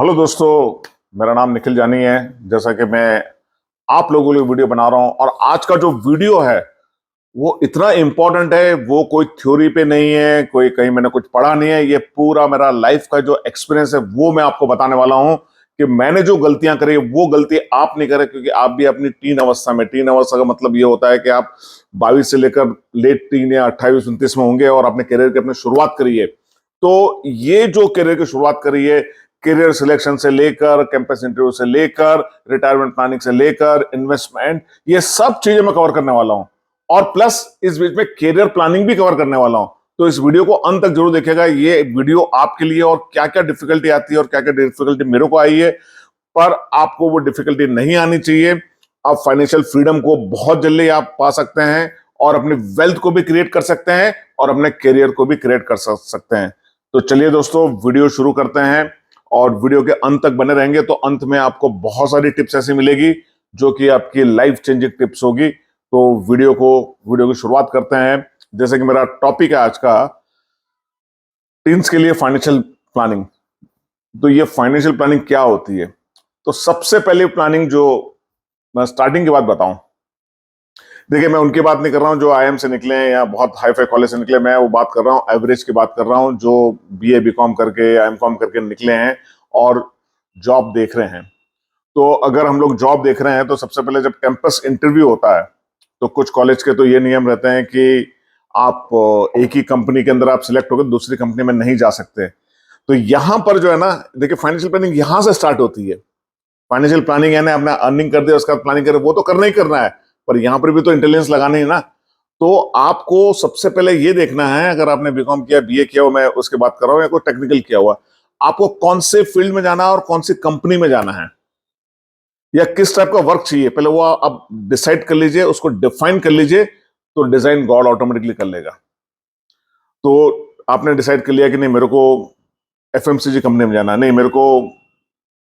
Hello दोस्तों, मेरा नाम निखिल जानी है। जैसा कि मैं आप लोगों के लिए वीडियो बना रहा हूं और आज का जो वीडियो है वो इतना इंपॉर्टेंट है। वो कोई थ्योरी पे नहीं है, कोई कहीं मैंने कुछ पढ़ा नहीं है। ये पूरा मेरा लाइफ का जो एक्सपीरियंस है वो मैं आपको बताने वाला हूं कि मैंने जो गलतियां करी वो गलती आप नहीं करें, क्योंकि आप भी अपनी टीन अवस्था में, टीन अवस्था का मतलब ये होता है कि आप 22 से लेकर लेट टीन या 28-29 में होंगे और अपने करियर की अपनी शुरुआत करी है। तो ये जो करियर की शुरुआत करी है, करियर सिलेक्शन से लेकर कैंपस इंटरव्यू से लेकर रिटायरमेंट प्लानिंग से लेकर इन्वेस्टमेंट, ये सब चीजें मैं कवर करने वाला हूं और प्लस इस बीच में करियर प्लानिंग भी कवर करने वाला हूं। तो इस वीडियो को अंत तक जरूर देखिएगा। ये वीडियो आपके लिए, और क्या क्या डिफिकल्टी आती है और क्या क्या डिफिकल्टी मेरे को आई है, पर आपको वो डिफिकल्टी नहीं आनी चाहिए। आप फाइनेंशियल फ्रीडम को बहुत जल्दी आप पा सकते हैं और अपनी वेल्थ को भी क्रिएट कर सकते हैं और अपने करियर को भी क्रिएट कर सकते हैं। तो चलिए दोस्तों, वीडियो शुरू करते हैं और वीडियो के अंत तक बने रहेंगे तो अंत में आपको बहुत सारी टिप्स ऐसी मिलेगी जो कि आपकी लाइफ चेंजिंग टिप्स होगी। तो वीडियो की शुरुआत करते हैं। जैसे कि मेरा टॉपिक है आज का, टीन्स के लिए फाइनेंशियल प्लानिंग। तो ये फाइनेंशियल प्लानिंग क्या होती है? तो सबसे पहले प्लानिंग जो मैं स्टार्टिंग की बात बताऊं, देखिए मैं उनकी बात नहीं कर रहा हूं जो आईएम से निकले हैं या बहुत हाई फाई कॉलेज से निकले। मैं वो बात कर रहा हूं, एवरेज की बात कर रहा हूं, जो बीए बीकॉम करके एमकॉम करके निकले हैं और जॉब देख रहे हैं। तो अगर हम लोग जॉब देख रहे हैं तो सबसे पहले जब कैंपस इंटरव्यू होता है तो कुछ कॉलेज के तो ये नियम रहते हैं कि आप एक ही कंपनी के अंदर आप सिलेक्ट होकर दूसरी कंपनी में नहीं जा सकते। तो यहां पर जो है ना, देखिए फाइनेंशियल प्लानिंग यहां से स्टार्ट होती है। फाइनेंशियल प्लानिंग है ना, अपना अर्निंग कर दिया उसका प्लानिंग करे, वो तो करना ही करना है, पर यहां पर भी तो इंटेलिजेंस लगानी है ना। तो आपको सबसे पहले ये देखना है, अगर आपने बीकॉम किया, बीए किया हो, मैं उसके बात कर रहा हूं, या कोई टेक्निकल किया हुआ, आपको कौन से फील्ड में जाना है और कौन सी कंपनी में जाना है या किस टाइप का वर्क चाहिए, पहले वो आप डिसाइड कर लीजिए, उसको डिफाइन कर लीजिए। तो डिजाइन गॉड ऑटोमेटिकली कर लेगा। तो आपने डिसाइड कर लिया कि नहीं मेरे को एफएमसीजी कंपनी में जाना है, नहीं मेरे को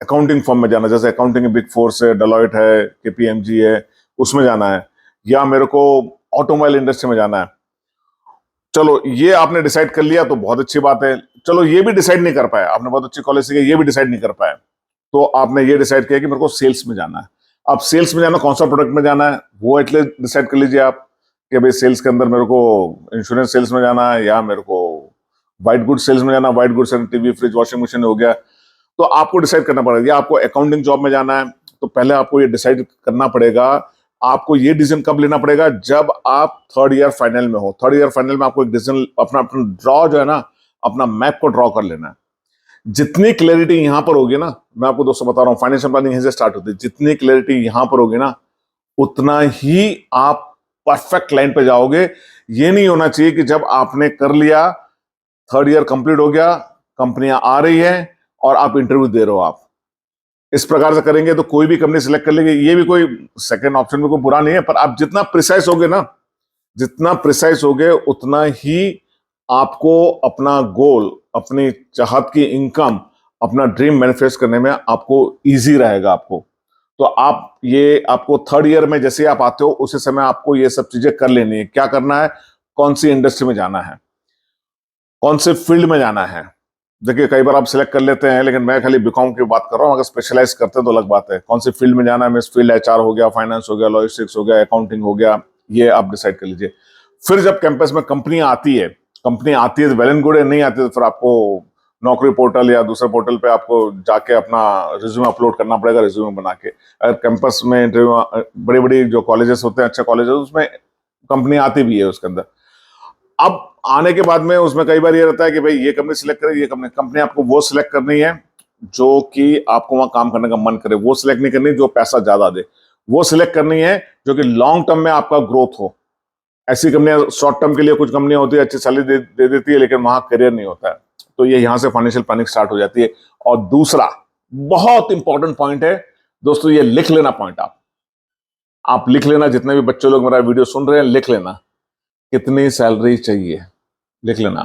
अकाउंटिंग फर्म में जाना है, जैसे अकाउंटिंग बिग फोर से डेलॉयट है, केपीएमजी है, उसमें जाना है, या मेरे को ऑटोमोबाइल इंडस्ट्री में जाना है। चलो ये आपने डिसाइड कर लिया तो बहुत अच्छी बात है। चलो ये भी डिसाइड नहीं कर पाए, आपने बहुत अच्छी कॉलेज से किया, ये भी डिसाइड नहीं कर पाए, तो आपने ये डिसाइड किया कि मेरे को सेल्स में जाना है। अब सेल्स में जाना, कौन सा प्रोडक्ट में जाना है वो एटलीस्ट डिसाइड कर लीजिए आप कि भाई सेल्स के अंदर मेरे को इंश्योरेंस सेल्स में जाना है या मेरे को व्हाइट गुड सेल्स में जाना है। White goods TV fridge washing machine हो गया। तो आपको डिसाइड करना पड़ेगा, या आपको अकाउंटिंग जॉब में जाना है। तो पहले आपको ये डिसाइड करना पड़ेगा। आपको ये डिसीजन कब लेना पड़ेगा? जब आप थर्ड ईयर फाइनल में हो। थर्ड ईयर फाइनल में आपको एक डिसीजन अपना अपना ड्रॉ जो है ना, अपना मैप को ड्रॉ कर लेना है। जितनी क्लैरिटी यहां पर होगी ना, मैं आपको दोस्तों बता रहा हूं, फाइनेंशियल प्लानिंग यहीं से स्टार्ट होती है। जितनी क्लैरिटी यहां पर होगी ना, उतना ही आप परफेक्ट लाइन पे जाओगे। ये नहीं होना चाहिए कि जब आपने कर लिया, थर्ड ईयर कंप्लीट हो गया, कंपनियां आ रही है और आप इंटरव्यू दे रहे हो। आप इस प्रकार से करेंगे तो कोई भी कंपनी सिलेक्ट कर लेगी। ये भी कोई सेकंड ऑप्शन में कोई बुरा नहीं है, पर आप जितना प्रिसाइज होगे ना, जितना प्रिसाइज होगे उतना ही आपको अपना गोल, अपनी चाहत की इनकम, अपना ड्रीम मैनिफेस्ट करने में आपको इजी रहेगा। आपको तो आपको थर्ड ईयर में जैसे आप आते हो उसी समय आपको ये सब चीजें कर लेनी है। क्या करना है? कौन सी इंडस्ट्री में जाना है, कौन से फील्ड में जाना है। देखिए कई बार आप सिलेक्ट कर लेते हैं, लेकिन मैं खाली बीकॉम की बात कर रहा हूं। अगर स्पेशलाइज करते हैं तो अलग बात है। कौन सी फील्ड में जाना है, मिस फील्ड एचआर हो गया, फाइनेंस हो गया, लॉजिस्टिक्स हो गया, अकाउंटिंग हो गया, ये आप डिसाइड कर लीजिए। फिर जब कैंपस में कंपनी आती है तो वेल एंड गुड है, नहीं आती तो फिर आपको नौकरी पोर्टल या दूसरे पोर्टल पे आपको जाके अपना रिज्यूमे अपलोड करना पड़ेगा, रिज्यूमे बना के। अगर कैंपस में इंटरव्यू, बड़ी बड़ी जो कॉलेजेस होते हैं, अच्छे कॉलेजेस, उसमें कंपनी आती भी है उसके अंदर। अब आने के बाद में उसमें कई बार ये रहता है कि भाई ये कंपनी सिलेक्ट करे, ये कंपनी आपको वो सिलेक्ट करनी है जो कि आपको वहां काम करने का मन करे। वो सिलेक्ट नहीं करनी जो पैसा ज्यादा दे, वो सिलेक्ट करनी है जो कि लॉन्ग टर्म में आपका ग्रोथ हो। ऐसी कंपनियां शॉर्ट टर्म के लिए, कुछ कंपनियां होती है अच्छी सैलरी दे देती है, लेकिन वहां करियर नहीं होता है। तो ये यहां से फाइनेंशियल प्लानिंग स्टार्ट हो जाती है। और दूसरा बहुत इंपॉर्टेंट पॉइंट है दोस्तों, ये लिख लेना पॉइंट। आप लिख लेना, जितने भी बच्चे लोग मेरा वीडियो सुन रहे हैं लिख लेना, कितनी सैलरी चाहिए लिख लेना।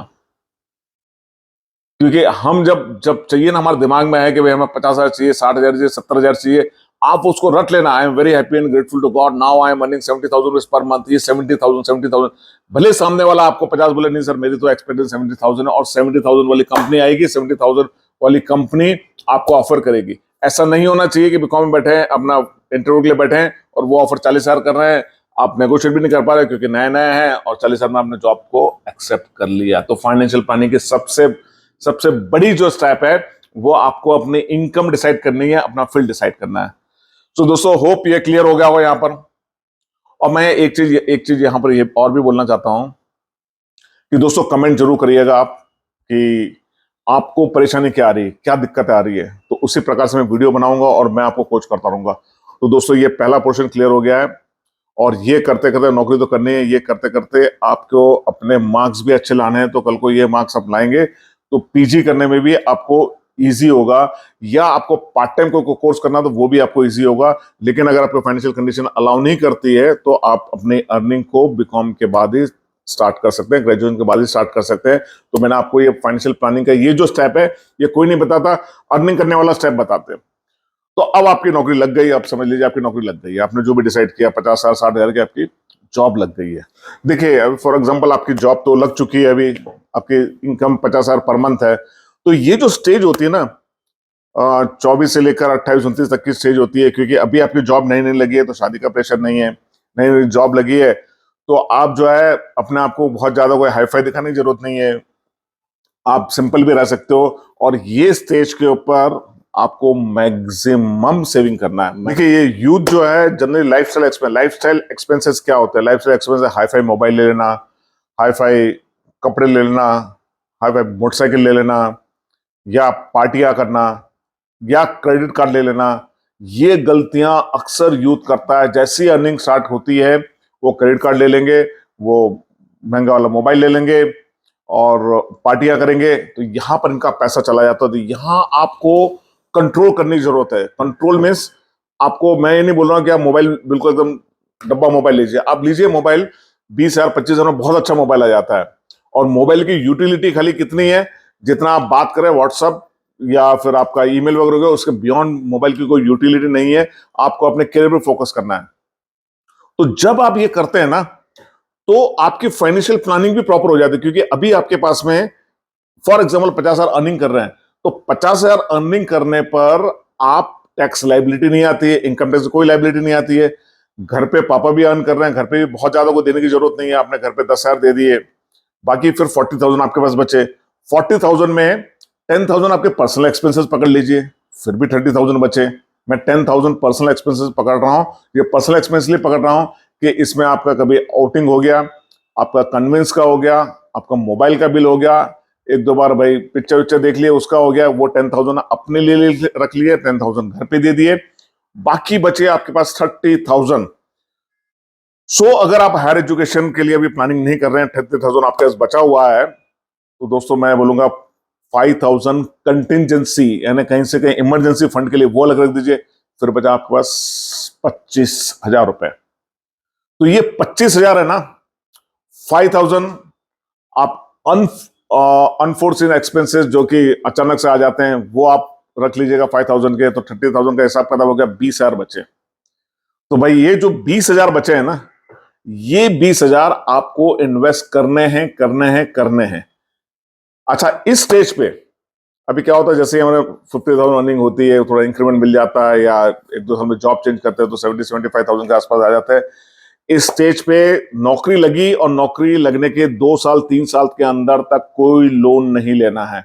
क्योंकि हम जब जब चाहिए ना, हमारे दिमाग में है कि भाई हमें 50,000 चाहिए, 60,000 चाहिए, 70,000 चाहिए। आप उसको रट लेना, I am very happy and grateful to God, now I am earning 70,000 per month. ये 70,000। भले सामने वाला आपको 50 बोले, नहीं सर मेरी तो एक्सपेक्टेशन 70,000 है, और 70,000 वाली कंपनी आएगी, 70,000 वाली कंपनी आपको ऑफर करेगी। ऐसा नहीं होना चाहिए कि बीकॉम में बैठे हैं, अपना इंटरव्यू के लिए बैठे हैं और वो ऑफर 40,000 कर रहे हैं, आप नेगोशिएट भी नहीं कर पा रहे क्योंकि नए नए हैं और 40,000 में आपने जॉब को एक्सेप्ट कर लिया। तो फाइनेंशियल प्लानिंग की सबसे सबसे बड़ी जो स्टेप है वो आपको अपनी इनकम डिसाइड करनी है, अपना फील्ड डिसाइड करना है। तो दोस्तों होप ये क्लियर हो गया होगा यहाँ पर। और मैं एक चीज यहाँ पर ये और भी बोलना चाहता हूं कि दोस्तों कमेंट जरूर करिएगा आप कि आपको परेशानी क्या आ रही है, क्या दिक्कत आ रही है, तो उसी प्रकार से मैं वीडियो बनाऊंगा और मैं आपको कोच करता रहूंगा। तो दोस्तों ये पहला पोर्शन क्लियर हो गया है और ये करते करते नौकरी तो करनी है, ये करते करते आपको अपने मार्क्स भी अच्छे लाने हैं। तो कल को ये मार्क्स आप लाएंगे तो पीजी करने में भी आपको इजी होगा, या आपको पार्ट टाइम कोई कोर्स करना तो वो भी आपको इजी होगा। लेकिन अगर आपको फाइनेंशियल कंडीशन अलाउ नहीं करती है तो आप अपनी अर्निंग को बीकॉम के बाद ही स्टार्ट कर सकते हैं, ग्रेजुएशन के बाद ही स्टार्ट कर सकते हैं। तो मैंने आपको ये फाइनेंशियल प्लानिंग का ये जो स्टेप है ये कोई नहीं बताता, अर्निंग करने वाला स्टेप बताते हैं। तो अब आपकी नौकरी लग गई, आप समझ लीजिए आपकी नौकरी लग गई है, आपने जो भी डिसाइड किया 50,000 60,000 की आपकी जॉब लग गई है। देखिए अभी फॉर एग्जांपल आपकी जॉब तो लग चुकी है, अभी आपकी इनकम 50,000 पर मंथ है। तो ये जो स्टेज होती है ना 24 से लेकर 28 29 तक की स्टेज होती है, क्योंकि अभी आपकी जॉब नई नई लगी है तो शादी का प्रेशर नहीं है, नई नई जॉब लगी है तो आप जो है अपने आप को बहुत ज्यादा कोई हाईफाई दिखाने की जरूरत नहीं है, आप सिंपल भी रह सकते हो। और ये स्टेज के ऊपर आपको मैक्सिमम सेविंग करना है। देखिए ये यूथ जो है जनरली लाइफस्टाइल एक्सपेंसेस क्या होते हैं, लाइफस्टाइल एक्सपेंसेस हाईफाई मोबाइल ले लेना, हाईफाई कपड़े ले लेना, हाईफाई मोटरसाइकिल ले लेना, या पार्टियां करना, या क्रेडिट कार्ड ले लेना। ये गलतियां अक्सर यूथ करता है। जैसी अर्निंग स्टार्ट होती है वो क्रेडिट कार्ड ले लेंगे, वो महंगा वाला मोबाइल ले लेंगे और पार्टियां करेंगे, तो यहां पर इनका पैसा चला जाता है। तो यहां आपको कंट्रोल करने की जरूरत है। कंट्रोल मीन्स आपको, मैं ये नहीं बोल रहा हूं कि आप मोबाइल बिल्कुल एकदम डब्बा मोबाइल लीजिए, आप लीजिए मोबाइल 20,000 25,000 में बहुत अच्छा मोबाइल आ जाता है। और मोबाइल की यूटिलिटी खाली कितनी है, जितना आप बात करें व्हाट्सअप या फिर आपका ईमेल वगैरह हो गया, उसके बियॉन्ड मोबाइल की कोई यूटिलिटी नहीं है। आपको अपने करियर पर फोकस करना है। तो जब आप ये करते हैं ना तो आपकी फाइनेंशियल प्लानिंग भी प्रॉपर हो जाती है, क्योंकि अभी आपके पास में फॉर एग्जाम्पल 50,000 अर्निंग कर रहे हैं, तो 50,000 अर्निंग करने पर आप टैक्स लाइबिलिटी नहीं आती है, इनकम टैक्स कोई लाइबिलिटी नहीं आती है। घर पे पापा भी अर्न कर रहे हैं, घर पे भी बहुत ज्यादा को देने की जरूरत नहीं है, आपने घर पे 10,000 दे दिए, बाकी फिर 40,000 आपके पास बचे। 40,000 में 10,000 आपके पर्सनल एक्सपेंसेस पकड़ लीजिए, फिर भी 30,000 बचे। मैं 10,000 पर्सनल एक्सपेंसेस पकड़ रहा हूं। ये पर्सनल एक्सपेंस लिए पकड़ रहा हूं कि इसमें आपका कभी आउटिंग हो गया, आपका कन्वेंस का हो गया, आपका मोबाइल का बिल हो गया, एक दो बार भाई पिक्चर विक्चर देख लिए उसका हो गया, वो 10,000 अपने लिए रख लिए, 10,000 घर पे दे दिए, बाकी बचे आपके पास 30,000। सो अगर आप हायर एजुकेशन के लिए अभी प्लानिंग नहीं कर रहे हैं, 30,000 आपके पास बचा हुआ है, तो दोस्तों मैं बोलूंगा 5,000 कंटिजेंसी यानी कहीं से कहीं इमरजेंसी फंड के लिए वो अलग रख दीजिए, फिर बचा आपके पास 25,000 रुपए। तो ये 25,000 है ना, 5,000 आप अनफोर्सिन एक्सपेंसेस जो कि अचानक से आ जाते हैं वो आप रख लीजिएगा 5,000 के, तो 30,000 का हिसाब किताब हो गया, 20,000 बचे। तो भाई ये जो 20,000 बचे हैं ना, ये 20,000 आपको इन्वेस्ट करने हैं करने हैं करने हैं। अच्छा इस स्टेज पे अभी क्या होता है, जैसे हमारे 50,000 अर्निंग होती है, थोड़ा इंक्रीमेंट मिल जाता है या एक दो साल में जॉब चेंज करते हैं तो 70-75,000 के आसपास आ जाता है। इस स्टेज पे नौकरी लगी और नौकरी लगने के 2 साल 3 साल के अंदर तक कोई लोन नहीं लेना है,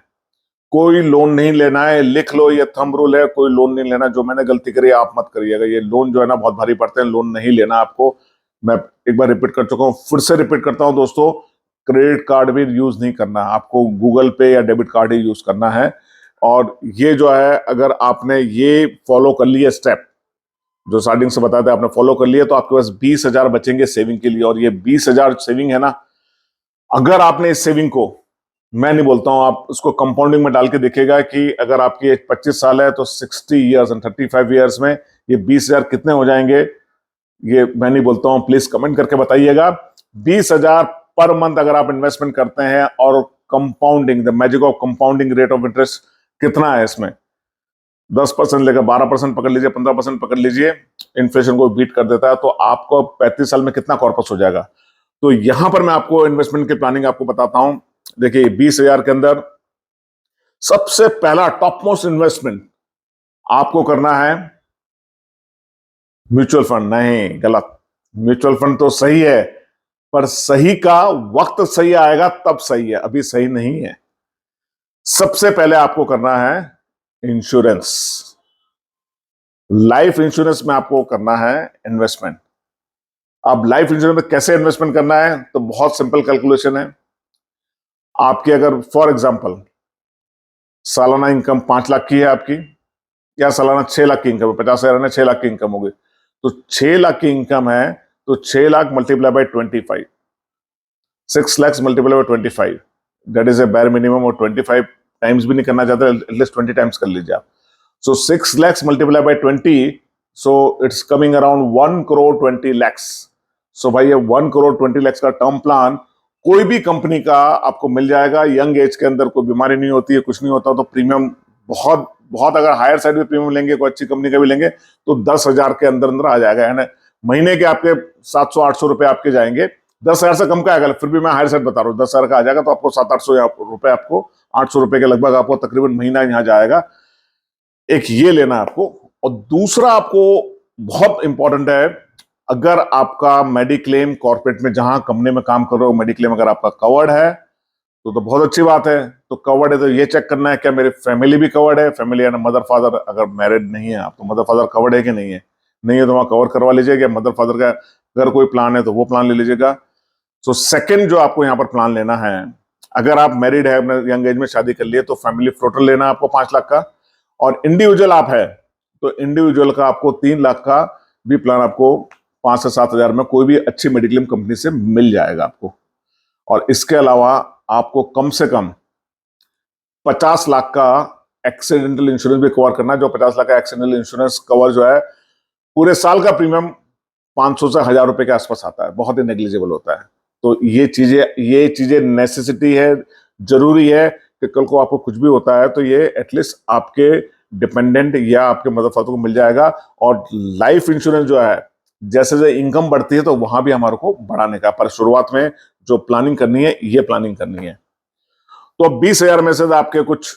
कोई लोन नहीं लेना है। लिख लो, ये थंब रूल है, कोई लोन नहीं लेना। जो मैंने गलती करी आप मत करिएगा, ये लोन जो है ना बहुत भारी पड़ते हैं, लोन नहीं लेना आपको। मैं एक बार रिपीट कर चुका हूं, फिर से रिपीट करता हूं दोस्तों, क्रेडिट कार्ड भी यूज नहीं करना, आपको गूगल पे या डेबिट कार्ड ही यूज करना है। और ये जो है अगर आपने ये फॉलो कर लिया स्टेप जो स्टार्टिंग से बताया था, आपने फॉलो कर लिया, तो आपके पास 20,000 बचेंगे सेविंग के लिए। और ये 20,000 सेविंग है ना, अगर आपने इस सेविंग को, मैं नहीं बोलता हूं, आप उसको कंपाउंडिंग में डाल के देखिएगा कि अगर आपकी एज 25 साल है तो 60 ईयर्स एंड 35 ईयर्स में ये 20,000 कितने हो जाएंगे, ये मैं नहीं बोलता हूं, प्लीज कमेंट करके बताइएगा। 20,000 पर मंथ अगर आप इन्वेस्टमेंट करते हैं, और compounding, the magic of compounding rate of interest कितना है इसमें, 10% लेकर 12% पकड़ लीजिए, 15% पकड़ लीजिए, इन्फ्लेशन को बीट कर देता है, तो आपको 35 साल में कितना कॉर्पस हो जाएगा। तो यहां पर मैं आपको इन्वेस्टमेंट की प्लानिंग आपको बताता हूं। देखिए 20,000 के अंदर सबसे पहला टॉप मोस्ट इन्वेस्टमेंट आपको करना है म्यूचुअल फंड। नहीं, गलत। म्यूचुअल फंड तो सही है, पर सही का वक्त सही आएगा तब सही है, अभी सही नहीं है। सबसे पहले आपको करना है इंश्योरेंस। लाइफ इंश्योरेंस में आपको करना है इन्वेस्टमेंट। अब लाइफ इंश्योरेंस में कैसे इन्वेस्टमेंट करना है, तो बहुत सिंपल कैलकुलेशन है। आपकी अगर फॉर एग्जांपल सालाना इनकम 5 लाख की है आपकी, या सालाना 6 लाख की इनकम है, 50,000 में 6 लाख की इनकम होगी, तो 6 लाख की इनकम है तो 6 lakh multiply by 25, 6 lakhs multiply by 25, that is a bare minimum. और 25 टाइम्स भी नहीं करना चाहते, एटलीस्ट 20 टाइम्स कर लीजिए आप। सो 6 lakhs multiply by 20, so it's coming around 1 crore 20 lakhs। सो भाई ये 1 crore 20 lakhs का टर्म प्लान कोई भी कंपनी का आपको मिल जाएगा। यंग एज के अंदर कोई बीमारी नहीं होती है, कुछ नहीं होता, तो प्रीमियम बहुत बहुत, अगर हायर साइड में प्रीमियम लेंगे, कोई अच्छी कंपनी का भी लेंगे, तो 10,000 के अंदर अंदर आ जाएगा। यानी महीने के आपके 700-800 रुपए आपके जाएंगे। 10,000 से कम का आएगा, फिर भी मैं हायर साइड बता रहा हूँ, 10,000 का आ जाएगा, तो आपको 700-800 रुपए, आपको 800 रुपए के लगभग आपको तकरीबन महीना यहाँ जाएगा। एक ये लेना है आपको। और दूसरा आपको बहुत इंपॉर्टेंट है, अगर आपका मेडिक्लेम कॉर्पोरेट में जहां कंपनी में काम कर रहे हो, मेडिक्लेम अगर आपका कवर्ड है तो बहुत अच्छी बात है। तो कवर्ड है तो ये चेक करना है क्या मेरी फैमिली भी कवर्ड है। फैमिली यानी मदर फादर, अगर मैरिड नहीं है आप तो मदर फादर कवर्ड है कि नहीं है। नहीं है तो वहां कवर करवा लीजिएगा। मदर फादर का अगर कोई प्लान है तो वो प्लान ले लीजिएगा। तो सेकंड जो आपको यहाँ पर प्लान लेना है, अगर आप मैरिड है, अपने यंग एज में शादी कर लिए, तो फैमिली फ्लोटर लेना है आपको 5 लाख का। और इंडिविजुअल आप है तो इंडिविजुअल का आपको 3 लाख का भी प्लान आपको 5 से 7 हजार में कोई भी अच्छी मेडिक्लेम कंपनी से मिल जाएगा आपको। और इसके अलावा आपको कम से कम 50 लाख का एक्सीडेंटल इंश्योरेंस भी कवर करना है। जो 50 लाख का एक्सीडेंटल इंश्योरेंस कवर जो है, पूरे साल का प्रीमियम 500 से 1,000 रुपए के आसपास आता है, बहुत ही नेग्लिजिबल होता है। तो ये चीजें नेसेसिटी है, जरूरी है कि कल को आपको कुछ भी होता है तो ये एटलीस्ट आपके डिपेंडेंट या आपके मदर फादर को मिल जाएगा। और लाइफ इंश्योरेंस जो है, जैसे जैसे इनकम बढ़ती है तो वहां भी हमारे को बढ़ाने का, पर शुरुआत में जो प्लानिंग करनी है, ये प्लानिंग करनी है। तो अब 20,000 में से आपके कुछ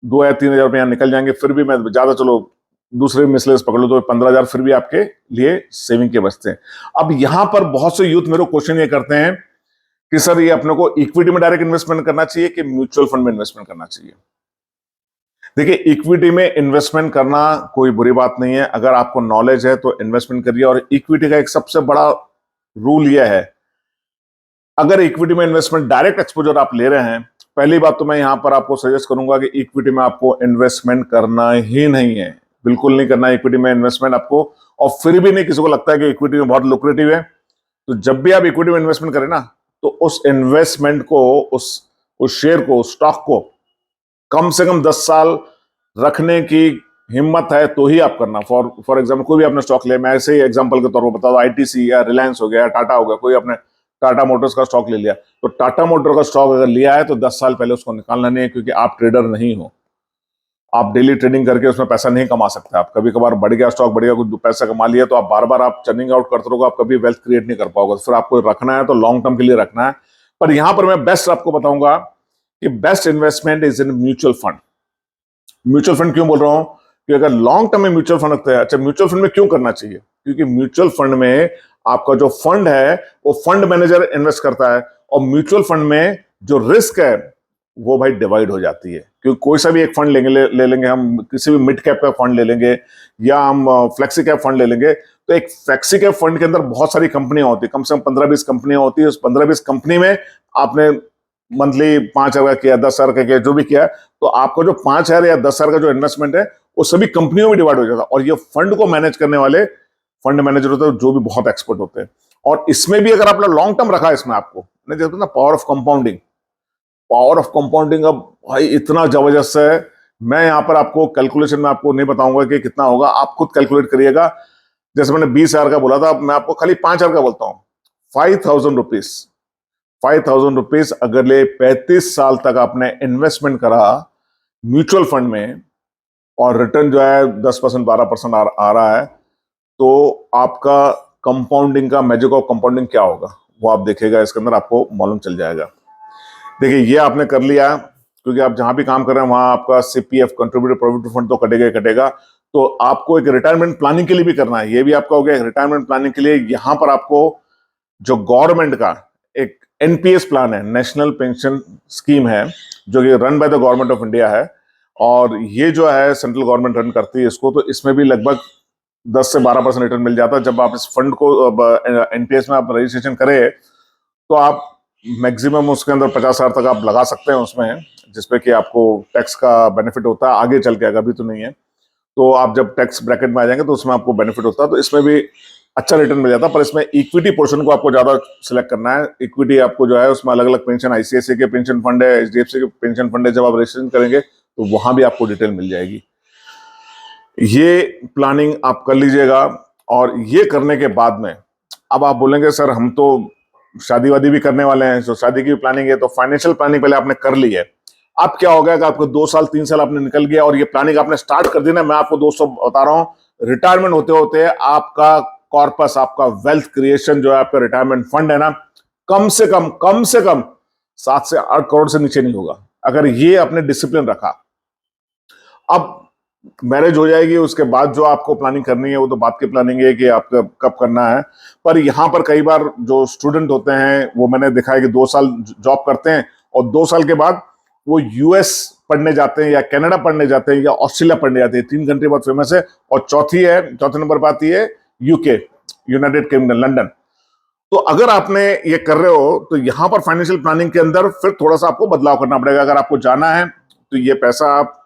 2 या 3 हजार रुपये निकल जाएंगे, फिर भी मैं ज्यादा, चलो दूसरे मिसलेस पकड़ लो तो 15,000 फिर भी आपके लिए सेविंग के बचते हैं। अब यहां पर बहुत से यूथ मेरे क्वेश्चन ये करते हैं कि सर ये अपने को इक्विटी में डायरेक्ट इन्वेस्टमेंट करना चाहिए कि म्यूचुअल फंड में इन्वेस्टमेंट करना चाहिए। देखिए, इक्विटी में इन्वेस्टमेंट करना कोई बुरी बात नहीं है, अगर आपको नॉलेज है तो इन्वेस्टमेंट करिए। और इक्विटी का एक सबसे बड़ा रूल यह है, अगर इक्विटी में इन्वेस्टमेंट डायरेक्ट एक्सपोजर आप ले रहे हैं, पहली बात तो मैं यहां पर आपको सजेस्ट करूंगा कि इक्विटी में आपको इन्वेस्टमेंट करना ही नहीं है, बिल्कुल नहीं करना है इक्विटी में इन्वेस्टमेंट आपको। और फिर भी नहीं किसी को लगता है कि इक्विटी में बहुत लुक्रेटिव है, तो जब भी आप इक्विटी में इन्वेस्टमेंट करें ना, तो उस इन्वेस्टमेंट को, उस शेयर को, उस स्टॉक को कम से कम 10 साल रखने की हिम्मत है तो ही आप करना। फॉर एग्जाम्पल, कोई भी आपने स्टॉक ले, मैं ऐसे ही एग्जाम्पल के तौर पर बता दो, आईटीसी या रिलायंस हो गया, टाटा हो गया, कोई आपने टाटा मोटर्स का स्टॉक ले लिया, तो टाटा मोटर का स्टॉक अगर लिया है तो 10 साल पहले उसको निकालना नहीं है, क्योंकि आप ट्रेडर नहीं हो। आप डेली ट्रेडिंग करके उसमें पैसा नहीं कमा सकते। आप कभी कभार बढ़ गया स्टॉक, बढ़ गया, कुछ पैसा कमा लिया, तो आप बार बार आप चर्निंग आउट करते रहोगे, आप कभी वेल्थ क्रिएट नहीं कर पाओगे। फिर आपको रखना है तो लॉन्ग टर्म के लिए रखना है। पर यहां पर मैं बेस्ट आपको बताऊंगा कि best investment is in mutual fund. Mutual fund क्यों बोल रहा हूं कि अगर लॉन्ग टर्म में म्यूचुअल फंड रखते हैं, अच्छा म्यूचुअल फंड में क्यों करना चाहिए, क्योंकि म्यूचुअल फंड में आपका जो फंड है वो फंड मैनेजर इन्वेस्ट करता है, और म्यूचुअल फंड में जो रिस्क है वो भाई डिवाइड हो जाती है। क्योंकि कोई सा भी एक फंड लेंगे, ले लेंगे हम, किसी भी मिड कैप का फंड ले लेंगे या हम फ्लेक्सी कैप फंड ले लेंगे, तो एक फ्लेक्सी कैप फंड के अंदर बहुत सारी कंपनियां होती है, कम से कम 15-20 कंपनियां होती है। उस 15-20 कंपनी में आपने मंथली 5,000 किया, 10,000 का किया, जो भी किया, तो आपको जो 5,000 या 10,000 का जो इन्वेस्टमेंट है वो सभी कंपनियों में डिवाइड हो जाता है। और ये फंड को मैनेज करने वाले फंड मैनेजर होते हैं, जो भी बहुत एक्सपर्ट होते हैं। और इसमें भी अगर आपने लॉन्ग टर्म रखा है, इसमें आपको नहीं देखते ना, power of compounding, power of compounding अब भाई इतना जबरदस्त है। मैं यहां पर आपको कैलकुलेशन में आपको नहीं बताऊंगा कि कितना होगा, आप खुद कैलकुलेट करिएगा। जैसे मैंने 20,000 का बोला था, मैं आपको खाली 5,000 का बोलता हूं। 5,000 रुपीज, 5,000 रुपीज अगर ले 35 साल तक आपने इन्वेस्टमेंट करा म्यूचुअल फंड में, और रिटर्न जो है 10%, 12% आ रहा है, तो आपका कंपाउंडिंग का, मैजिक ऑफ कंपाउंडिंग क्या होगा वो आप देखिएगा, इसके अंदर आपको मालूम चल जाएगा। देखिए, ये आपने कर लिया, क्योंकि आप जहां भी काम कर रहे हैं वहां आपका सीपीएफ कंट्रीब्यूटर प्रोविडेंट फंड तो कटेगा ही कटेगा। तो आपको एक रिटायरमेंट प्लानिंग के लिए भी करना है, ये भी आपका हो गया रिटायरमेंट प्लानिंग के लिए। यहां पर आपको जो गवर्नमेंट का एक एनपीएस प्लान है, नेशनल पेंशन स्कीम है, जो कि run by the government of India है, और ये जो है सेंट्रल गवर्नमेंट रन करती है इसको। तो इसमें भी लगभग 10 से 12% रिटर्न मिल जाता है। जब आप इस फंड को एनपीएस में आप रजिस्ट्रेशन करें तो आप मैक्सिमम उसके अंदर 50,000 तक आप लगा सकते हैं उसमें, जिसपे कि आपको टैक्स का बेनिफिट होता है आगे चल के, अभी तो नहीं है। तो आप जब टैक्स ब्रैकेट में आ जाएंगे तो उसमें आपको बेनिफिट होता है, तो इसमें भी अच्छा रिटर्न मिल जाता है। पर इसमें इक्विटी पोर्शन को आपको ज्यादा सिलेक्ट करना है। इक्विटी आपको जो है उसमें अलग अलग पेंशन, आईसीआईसीआई के पेंशन फंड है, एचडीएफसी के पेंशन फंड है, जब आप रजिस्ट्रेशन करेंगे तो वहां भी आपको डिटेल मिल जाएगी। ये प्लानिंग आप कर लीजिएगा। और ये करने के बाद में अब आप बोलेंगे सर हम तो शादी वादी भी करने वाले हैं, तो शादी की प्लानिंग है, तो फाइनेंशियल प्लानिंग पहले आपने कर ली है। अब क्या हो गया कि आपको 2 साल 3 साल आपने निकल गया और ये प्लानिंग आपने स्टार्ट कर दी ना, मैं आपको दोस्तों बता रहा हूं, रिटायरमेंट होते होते आपका कॉर्पस, आपका वेल्थ क्रिएशन जो है, आपका रिटायरमेंट फंड है ना, कम से कम 7 से 8 करोड़ से नीचे नहीं होगा, अगर ये आपने डिसिप्लिन रखा। अब मैरिज हो जाएगी, उसके बाद जो आपको प्लानिंग करनी है वो तो बात की प्लानिंग है कि आपको कब करना है। पर यहां पर कई बार जो स्टूडेंट होते हैं वो मैंने देखा है कि 2 साल जॉब करते हैं और 2 साल के बाद वो यूएस पढ़ने जाते हैं या कनाडा पढ़ने जाते हैं या ऑस्ट्रेलिया पढ़ने जाते हैं। 3 कंट्री बहुत फेमस है। और चौथे नंबर पर आती है यूके, यूनाइटेड किंगडम, लंदन। तो अगर आपने ये कर रहे हो तो यहां पर फाइनेंशियल प्लानिंग के अंदर फिर थोड़ा सा आपको बदलाव करना पड़ेगा। अगर आपको जाना है तो ये पैसा आप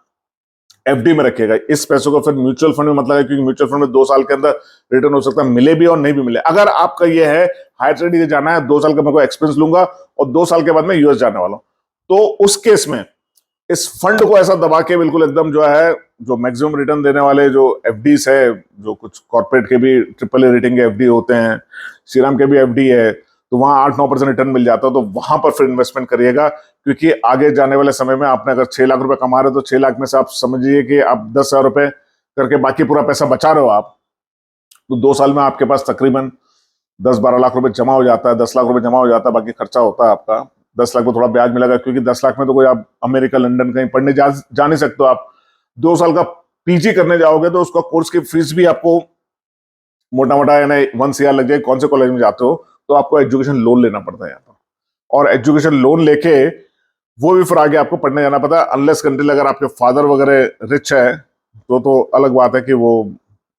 एफडी में रखिएगा। इस पैसों को फिर म्यूचुअल फंड में मतलब है, क्योंकि म्यूचुअल फंड में 2 साल के अंदर रिटर्न हो सकता है, मिले भी और नहीं भी मिले। अगर आपका ये है हायर स्टडी जाना है, 2 साल का मैं कोई एक्सपेंस लूंगा और 2 साल के बाद मैं यूएस जाने वाला हूं, तो उस केस में इस फंड को ऐसा दबा के बिल्कुल एकदम जो है, जो मैक्सिमम रिटर्न देने वाले जो एफडीज है, जो कुछ कॉर्पोरेट के भी ट्रिपल ए रेटिंग के एफडी होते हैं, श्रीराम के भी एफडी है, तो वहां 8-9% रिटर्न मिल जाता है। तो वहां पर फिर इन्वेस्टमेंट करिएगा, क्योंकि आगे जाने वाले समय में आपने अगर 6 लाख रुपए कमा रहे हो तो 6 लाख में से आप समझिए कि आप 10,000 रुपए करके बाकी पूरा पैसा बचा रहे हो आप, तो 2 साल में आपके पास तकरीबन 10-12 लाख रुपए जमा हो जाता है, 10 लाख रुपए जमा हो जाता है। बाकी खर्चा होता है आपका 10 लाख में थोड़ा ब्याज मिलेगा, क्योंकि 10 लाख में तो कोई आप अमेरिका लंदन कहीं पढ़ने जा नहीं सकते हो। आप 2 साल का पीजी करने जाओगे तो उसका कोर्स की फीस भी आपको मोटा मोटा यानी 1 CR लग जाए। कौन से कॉलेज में जाते हो तो आपको एजुकेशन लोन लेना पड़ता है यहाँ पर, और एजुकेशन लोन लेके वो भी फिर आगे आपको पढ़ने जाना पड़ता है। अनलेस कंट्री अगर आपके फादर वगैरह रिच है तो अलग बात है कि वो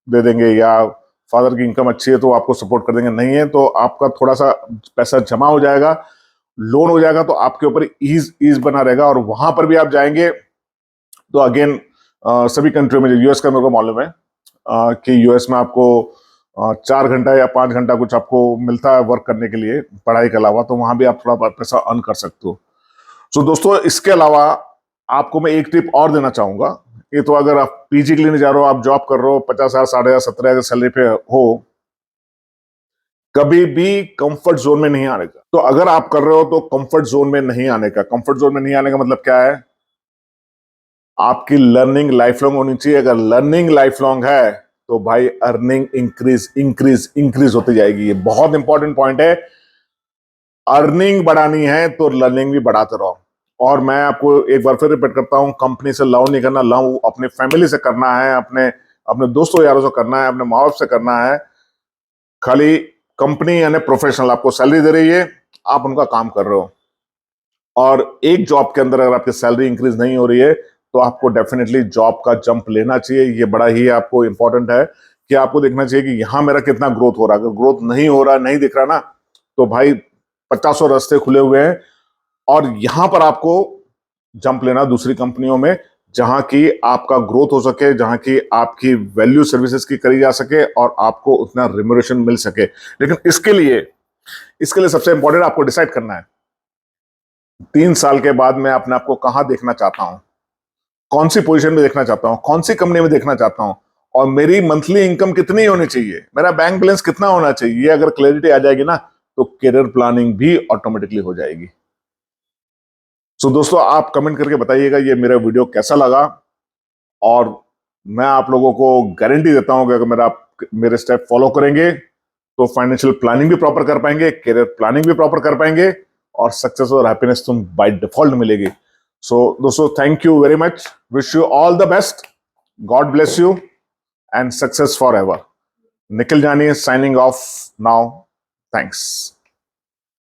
दे देंगे, या फादर की इनकम अच्छी है तो आपको सपोर्ट कर देंगे। नहीं है तो आपका थोड़ा सा पैसा जमा हो जाएगा, लोन हो जाएगा, तो आपके ऊपर ईज बना रहेगा। और वहां पर भी आप जाएंगे तो अगेन सभी कंट्रियों में, यूएस का मेरे को मालूम है कि यूएस में आपको 4 घंटा या 5 घंटा कुछ आपको मिलता है वर्क करने के लिए पढ़ाई के अलावा, तो वहां भी आप थोड़ा पैसा अर्न कर सकते हो। सो दोस्तों, इसके अलावा आपको मैं एक टिप और देना चाहूंगा। ये तो अगर आप पीजी के लिए नहीं जा रहे हो, आप जॉब कर रहे हो, 50,000, 60,000, 70,000 सैलरी पे हो, कभी भी कंफर्ट जोन में नहीं आने का। तो अगर आप कर रहे हो तो कंफर्ट जोन में नहीं आने का। कंफर्ट जोन में नहीं आने का मतलब क्या है? आपकी लर्निंग लाइफ लॉन्ग होनी चाहिए। अगर लर्निंग लाइफ लॉन्ग है तो भाई अर्निंग इंक्रीज होती जाएगी। ये बहुत इंपॉर्टेंट पॉइंट है। अर्निंग बढ़ानी है तो लर्निंग भी बढ़ाते रहो। और मैं आपको एक बार फिर रिपीट करता हूं, कंपनी से लव नहीं करना, लव अपने फैमिली से करना है, अपने अपने दोस्तों यारों से करना है, अपने माँ बाप से करना है। खाली कंपनी यानी प्रोफेशनल आपको सैलरी दे रही है, आप उनका काम कर रहे हो, और एक जॉब के अंदर अगर आपकी सैलरी इंक्रीज नहीं हो रही है तो आपको डेफिनेटली जॉब का जंप लेना चाहिए। ये बड़ा ही आपको इंपॉर्टेंट है कि आपको देखना चाहिए कि यहां मेरा कितना ग्रोथ हो रहा है। अगर ग्रोथ नहीं हो रहा, नहीं दिख रहा ना, तो भाई 50 रास्ते खुले हुए हैं, और यहां पर आपको जंप लेना दूसरी कंपनियों में, जहां की आपका ग्रोथ हो सके, जहां की आपकी वैल्यू सर्विसेज की करी जा सके और आपको उतना रिम्यूनरेशन मिल सके। लेकिन इसके लिए सबसे इंपॉर्टेंट आपको डिसाइड करना है 3 साल के बाद मैं अपने आप को कहां देखना चाहता हूं, कौन सी पोजीशन में देखना चाहता हूं, कौन सी कंपनी में देखना चाहता हूं, और मेरी मंथली इनकम कितनी होनी चाहिए, मेरा बैंक बैलेंस कितना होना चाहिए। ये अगर क्लैरिटी आ जाएगी ना तो करियर प्लानिंग भी ऑटोमेटिकली हो जाएगी। सो दोस्तों, आप कमेंट करके बताइएगा ये मेरा वीडियो कैसा लगा, और मैं आप लोगों को गारंटी देता हूं कि अगर मेरे स्टेप फॉलो करेंगे तो फाइनेंशियल प्लानिंग भी प्रॉपर कर पाएंगे, करियर प्लानिंग भी प्रॉपर कर पाएंगे, और सक्सेस और हैप्पीनेस तुम बाय डिफॉल्ट मिलेगी। सो दोस्तों, thank you very much, wish you all the best, God bless you and success for ever. Nikhil जानी signing off now. Thanks.